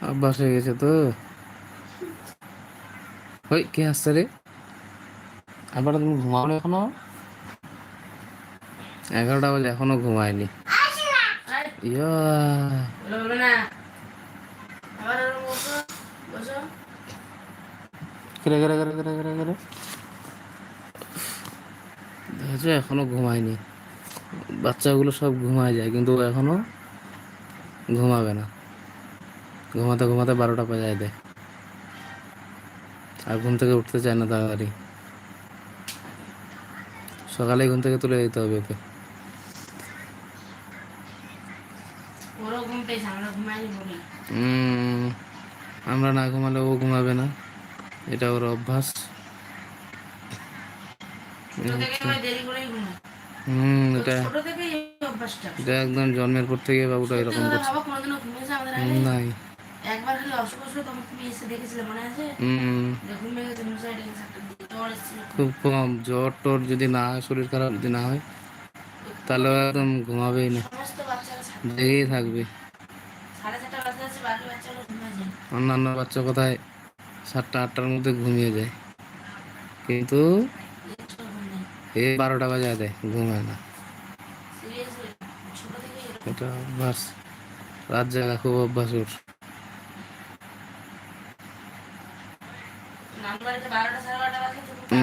অভ্যাস হয়ে গেছে তো। ওই কে আসছে রে? আবার তুমি ঘুমাওনি এখনো? 11টা বাজে এখনো ঘুমায়নি। ইয়া কেরে কেরে কেরে কেরে কেরে কেরে দেখেছো এখনো ঘুমায়নি। বাচ্চাগুলো সব ঘুমায় যায় কিন্তু ও এখনো ঘুমাবে না। ঘুমাতে ঘুমাতে 12টা বাজায় দেয়। আর ঘুম থেকে উঠতে চায় না তাড়াতাড়ি। সকালে ঘুম থেকে তুলে দিতে হবে ওকে। উম, আমরা না ঘুমালে ও ঘুমাবে না, এটা ওর অভ্যাস। এটা এটা একদম জন্মের পর থেকে বাবুটা এরকম করছে। নাই খুব কম জ্বর টর যদি না হয়, শরীর খারাপ যদি না হয়, তাহলে একদম ঘুমাবেই না, জেগেই থাকবে। অন্যান্য বাচ্চা কোথায় 7টা 8টার মধ্যে ঘুমিয়ে যায়, কিন্তু এ 12টা বাজায় দেয়, ঘুমায় না। এটা অভ্যাস, রাত জাগা খুব অভ্যাস ওর।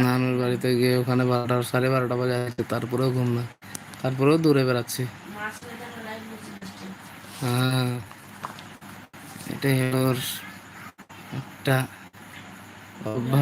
নানুর বাড়িতে গিয়ে ওখানে 12টা 12:30 বাজে আছে, তারপরেও ঘুম না, তারপরেও দূরে বেড়াচ্ছে। হ্যাঁ, এটাই ওর একটা অভ্যাস।